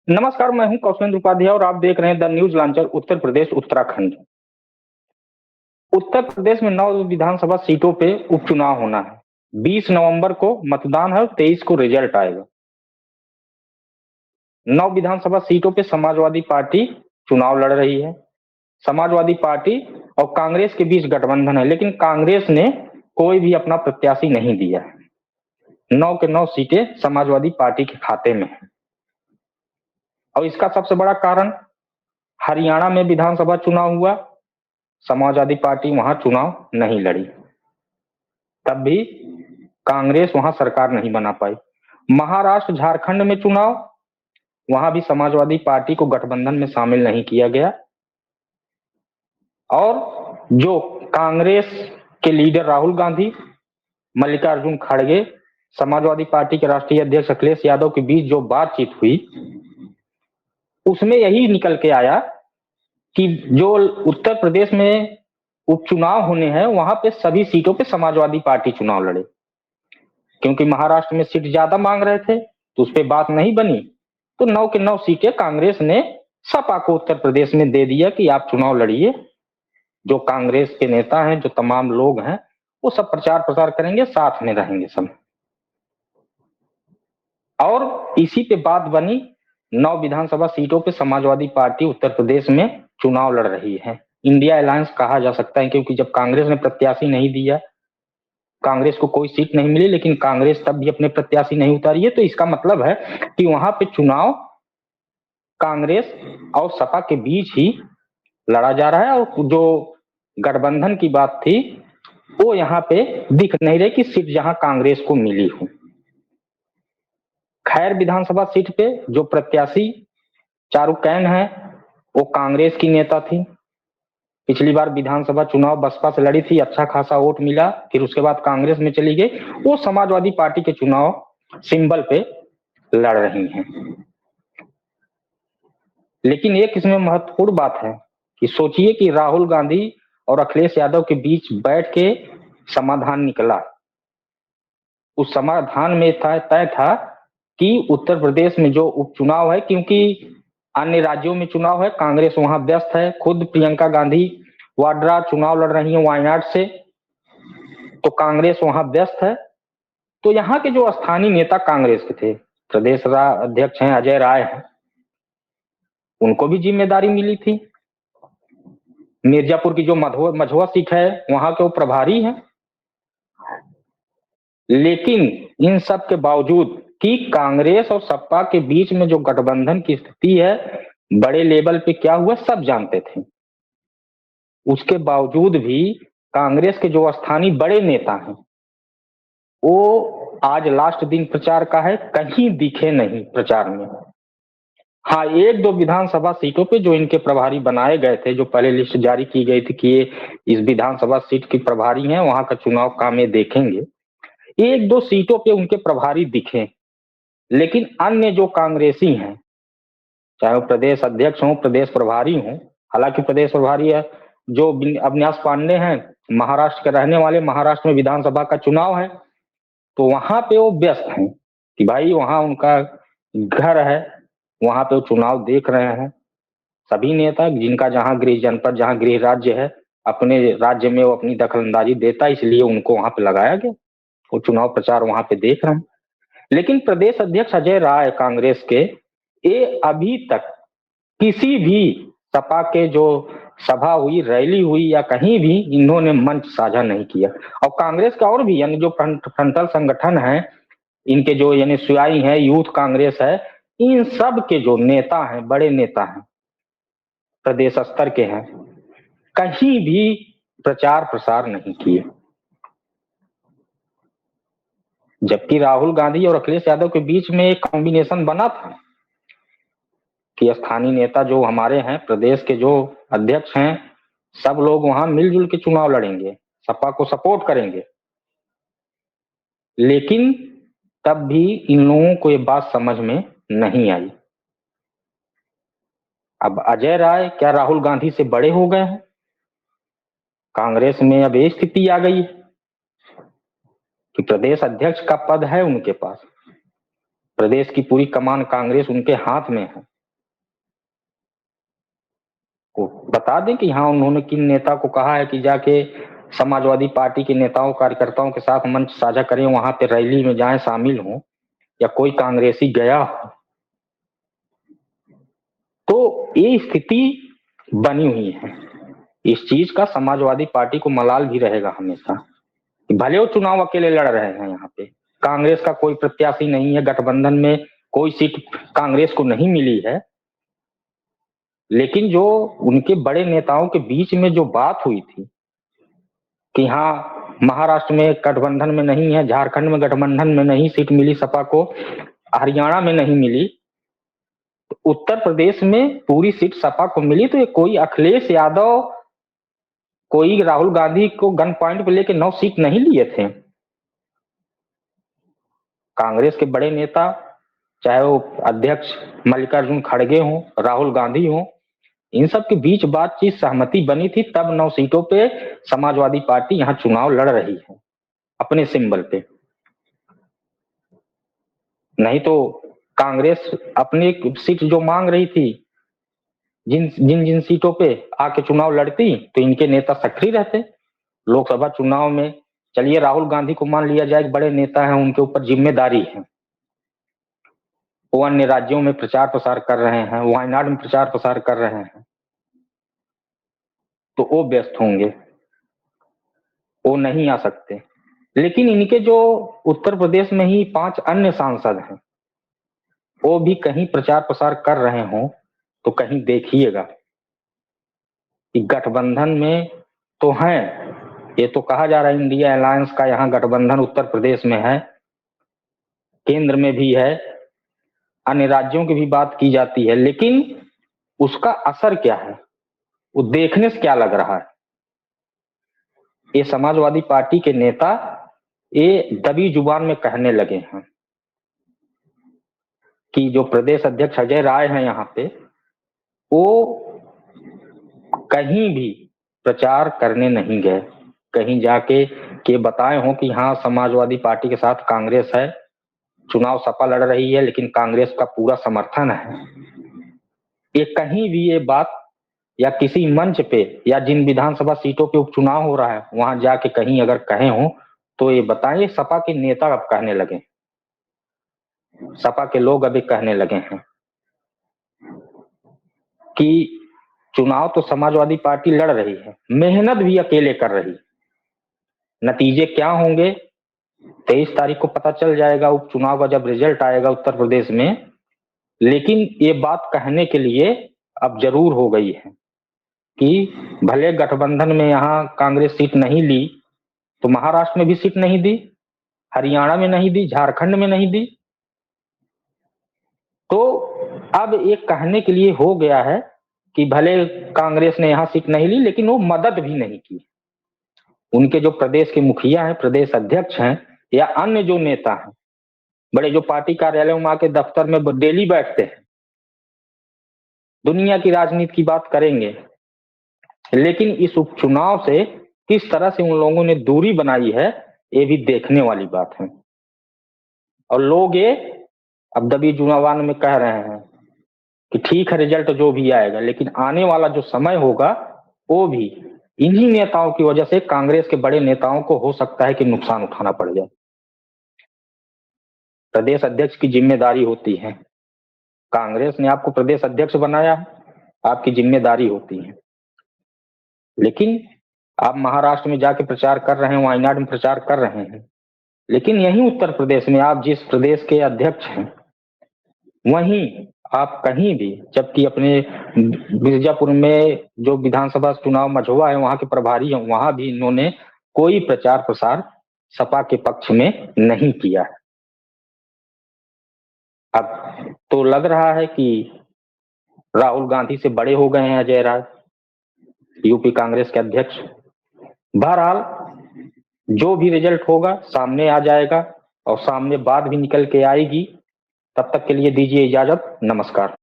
नमस्कार, मैं हूं कौशलेंद्र उपाध्याय और आप देख रहे हैं the news launcher Uttar Pradesh Uttarakhand. Uttar Pradesh में 9 विधानसभा सीटों पे उपचुनाव होना है। 20 नवंबर को मतदान है और 23 को रिजल्ट आएगा। 9 विधानसभा सीटों पे समाजवादी पार्टी चुनाव लड़ रही है। समाजवादी पार्टी और कांग्रेस के बीच गठबंधन है, लेकिन कांग्रेस ने कोई भी अपना प्रत्याशी नहीं दिया है। 9 के 9 सीटें समाजवादी पार्टी के खाते में है और इसका सबसे बड़ा कारण हरियाणा में विधानसभा चुनाव हुआ, समाजवादी पार्टी वहां चुनाव नहीं लड़ी, तब भी कांग्रेस वहां सरकार नहीं बना पाई। महाराष्ट्र झारखंड में चुनाव, वहां भी समाजवादी पार्टी को गठबंधन में शामिल नहीं किया गया और जो कांग्रेस के लीडर राहुल गांधी, मल्लिकार्जुन खड़गे, समाजवादी पार्टी के राष्ट्रीय अध्यक्ष अखिलेश यादव के बीच जो बातचीत हुई, उसमें यही निकल के आया कि जो उत्तर प्रदेश में उपचुनाव होने हैं वहां पे सभी सीटों पे समाजवादी पार्टी चुनाव लड़े, क्योंकि महाराष्ट्र में सीट ज्यादा मांग रहे थे तो उस पर बात नहीं बनी। तो 9 के 9 सीटें कांग्रेस ने सपा को उत्तर प्रदेश में दे दिया कि आप चुनाव लड़िए। जो कांग्रेस के नेता हैं, जो तमाम लोग हैं, वो सब प्रचार प्रसार करेंगे, साथ में रहेंगे सब। और इसी पे बात बनी। 9 विधानसभा सीटों पे समाजवादी पार्टी उत्तर प्रदेश में चुनाव लड़ रही है। इंडिया अलायंस कहा जा सकता है, क्योंकि जब कांग्रेस ने प्रत्याशी नहीं दिया, कांग्रेस को कोई सीट नहीं मिली, लेकिन कांग्रेस तब भी अपने प्रत्याशी नहीं उतारी है, तो इसका मतलब है कि वहां पे चुनाव कांग्रेस और सपा के बीच ही लड़ा जा रहा है और जो गठबंधन की बात थी वो यहाँ पे दिख नहीं रही कि सीट जहां कांग्रेस को मिली हो। खैर विधानसभा सीट पे जो प्रत्याशी चारू कैन है वो कांग्रेस की नेता थी। पिछली बार विधानसभा चुनाव बसपा से लड़ी थी, अच्छा खासा वोट मिला, फिर उसके बाद कांग्रेस में चली गई। वो समाजवादी पार्टी के चुनाव सिंबल पे लड़ रही हैं। लेकिन एक इसमें महत्वपूर्ण बात है कि सोचिए कि राहुल गांधी और अखिलेश यादव के बीच बैठ के समाधान निकला। उस समाधान में तय था कि उत्तर प्रदेश में जो उपचुनाव है, क्योंकि अन्य राज्यों में चुनाव है, कांग्रेस वहां व्यस्त है, खुद प्रियंका गांधी वाड्रा चुनाव लड़ रही है वायनाड से, तो कांग्रेस वहां व्यस्त है। तो यहाँ के जो स्थानीय नेता कांग्रेस के थे, प्रदेश अध्यक्ष हैं अजय राय हैं, उनको भी जिम्मेदारी मिली थी। मिर्जापुर की जो मझवा सीट है वहां के वो प्रभारी हैं। लेकिन इन सब के बावजूद कि कांग्रेस और सपा के बीच में जो गठबंधन की स्थिति है, बड़े लेवल पे क्या हुआ सब जानते थे। उसके बावजूद भी कांग्रेस के जो स्थानीय बड़े नेता हैं वो आज लास्ट दिन प्रचार का है, कहीं दिखे नहीं प्रचार में। हाँ, 1-2 विधानसभा सीटों पे जो इनके प्रभारी बनाए गए थे, जो पहले लिस्ट जारी की गई थी कि ये इस विधानसभा सीट की प्रभारी हैं, वहां का चुनाव काम ये देखेंगे, 1-2 सीटों पे उनके प्रभारी दिखे। लेकिन अन्य जो कांग्रेसी हैं, चाहे वो प्रदेश अध्यक्ष हों, प्रदेश प्रभारी हों, हालांकि प्रदेश प्रभारी है जो अविनाश पांडे हैं, महाराष्ट्र के रहने वाले, महाराष्ट्र में विधानसभा का चुनाव है, तो वहां पे वो व्यस्त हैं कि भाई वहां उनका घर है, वहां पे वो चुनाव देख रहे हैं। सभी नेता जिनका जहां गृह जनपद, जहां गृह राज्य है, अपने राज्य में वो अपनी दखलंदाजी देता, इसलिए उनको वहां पे लगाया गया, वो चुनाव प्रचार वहां पे देख रहे हैं। लेकिन प्रदेश अध्यक्ष अजय राय कांग्रेस के, ये अभी तक किसी भी सपा के जो सभा हुई, रैली हुई या कहीं भी इन्होंने मंच साझा नहीं किया। और कांग्रेस का और भी यानी जो फ्रंटल संगठन है इनके, जो यानी सुयाई है, यूथ कांग्रेस है, इन सब के जो नेता हैं, बड़े नेता हैं, प्रदेश स्तर के हैं, कहीं भी प्रचार प्रसार नहीं किए। जबकि राहुल गांधी और अखिलेश यादव के बीच में एक कॉम्बिनेशन बना था कि स्थानीय नेता जो हमारे हैं, प्रदेश के जो अध्यक्ष हैं, सब लोग वहां मिलजुल के चुनाव लड़ेंगे, सपा को सपोर्ट करेंगे। लेकिन तब भी इन लोगों को ये बात समझ में नहीं आई। अब अजय राय क्या राहुल गांधी से बड़े हो गए हैं? कांग्रेस में अब ये स्थिति आ गई कि प्रदेश अध्यक्ष का पद है उनके पास, प्रदेश की पूरी कमान कांग्रेस उनके हाथ में है। को बता दें कि हाँ उन्होंने किन नेता को कहा है कि जाके समाजवादी पार्टी के नेताओं कार्यकर्ताओं के साथ मंच साझा करें, वहां पे रैली में जाएं, शामिल हों, या कोई कांग्रेसी गया हो। तो ये स्थिति बनी हुई है। इस चीज का समाजवादी पार्टी को मलाल भी रहेगा हमेशा। भले वो चुनाव अकेले लड़ रहे हैं, यहाँ पे कांग्रेस का कोई प्रत्याशी नहीं है, गठबंधन में कोई सीट कांग्रेस को नहीं मिली है, लेकिन जो उनके बड़े नेताओं के बीच में जो बात हुई थी कि हाँ महाराष्ट्र में गठबंधन में नहीं है, झारखंड में गठबंधन में नहीं सीट मिली सपा को, हरियाणा में नहीं मिली, तो उत्तर प्रदेश में पूरी सीट सपा को मिली। तो ये कोई अखिलेश यादव, कोई राहुल गांधी को गन पॉइंट पे लेके 9 सीट नहीं लिए थे। कांग्रेस के बड़े नेता, चाहे वो अध्यक्ष मल्लिकार्जुन खड़गे हों, राहुल गांधी हों, इन सब के बीच बातचीत सहमति बनी थी, तब 9 सीटों पे समाजवादी पार्टी यहाँ चुनाव लड़ रही है अपने सिंबल पे। नहीं तो कांग्रेस अपनी सीट जो मांग रही थी, जिन जिन जिन सीटों पे आके चुनाव लड़ती, तो इनके नेता सक्रिय रहते। लोकसभा चुनाव में चलिए राहुल गांधी को मान लिया जाए, बड़े नेता हैं, उनके ऊपर जिम्मेदारी है, वो अन्य राज्यों में प्रचार प्रसार कर रहे हैं, वायनाड में प्रचार प्रसार कर रहे हैं, तो वो व्यस्त होंगे, वो नहीं आ सकते। लेकिन इनके जो उत्तर प्रदेश में ही 5 अन्य सांसद हैं, वो भी कहीं प्रचार प्रसार कर रहे हों, तो कहीं देखिएगा कि गठबंधन में तो हैं, ये तो कहा जा रहा है इंडिया अलायंस का यहाँ गठबंधन उत्तर प्रदेश में है, केंद्र में भी है, अन्य राज्यों की भी बात की जाती है, लेकिन उसका असर क्या है, वो देखने से क्या लग रहा है। ये समाजवादी पार्टी के नेता ये दबी जुबान में कहने लगे हैं कि जो प्रदेश अध्यक्ष अजय राय हैं यहाँ पे, वो कहीं भी प्रचार करने नहीं गए, कहीं जाके के बताए हों कि हाँ समाजवादी पार्टी के साथ कांग्रेस है, चुनाव सपा लड़ रही है, लेकिन कांग्रेस का पूरा समर्थन है। ये कहीं भी ये बात, या किसी मंच पे, या जिन विधानसभा सीटों पे उपचुनाव हो रहा है वहां जाके कहीं अगर कहे हो, तो ये बताइए सपा के नेता अब कहने लगे, सपा के लोग अभी कहने लगे हैं कि चुनाव तो समाजवादी पार्टी लड़ रही है, मेहनत भी अकेले कर रही, नतीजे क्या होंगे 23 तारीख को पता चल जाएगा, उपचुनाव का जब रिजल्ट आएगा उत्तर प्रदेश में। लेकिन ये बात कहने के लिए अब जरूर हो गई है कि भले गठबंधन में यहाँ कांग्रेस सीट नहीं ली, तो महाराष्ट्र में भी सीट नहीं दी, हरियाणा में नहीं दी, झारखंड में नहीं दी। तो अब एक कहने के लिए हो गया है कि भले कांग्रेस ने यहाँ सीट नहीं ली, लेकिन वो मदद भी नहीं की। उनके जो प्रदेश के मुखिया हैं, प्रदेश अध्यक्ष हैं, या अन्य जो नेता हैं, बड़े जो पार्टी कार्यालयों में आके दफ्तर में डेली बैठते हैं, दुनिया की राजनीति की बात करेंगे, लेकिन इस उपचुनाव से किस तरह से उन लोगों ने दूरी बनाई है, ये भी देखने वाली बात है। और लोग ये अब दबी जुबान में कह रहे हैं कि ठीक है रिजल्ट जो भी आएगा, लेकिन आने वाला जो समय होगा वो भी इन्हीं नेताओं की वजह से, कांग्रेस के बड़े नेताओं को हो सकता है कि नुकसान उठाना पड़ जाए। प्रदेश अध्यक्ष की जिम्मेदारी होती है, कांग्रेस ने आपको प्रदेश अध्यक्ष बनाया, आपकी जिम्मेदारी होती है। लेकिन आप महाराष्ट्र में जाके प्रचार कर रहे हैं, वायनाड में प्रचार कर रहे हैं, लेकिन यही उत्तर प्रदेश में आप जिस प्रदेश के अध्यक्ष हैं, वहीं आप कहीं भी, जबकि अपने मिर्जापुर में जो विधानसभा चुनाव मझौआ है वहां के प्रभारी हैं, वहां भी इन्होंने कोई प्रचार प्रसार सपा के पक्ष में नहीं किया है। अब तो लग रहा है कि राहुल गांधी से बड़े हो गए हैं अजय राय, यूपी कांग्रेस के अध्यक्ष। बहरहाल जो भी रिजल्ट होगा सामने आ जाएगा, और सामने बात भी निकल के आएगी। तब तक के लिए दीजिए इजाजत, नमस्कार।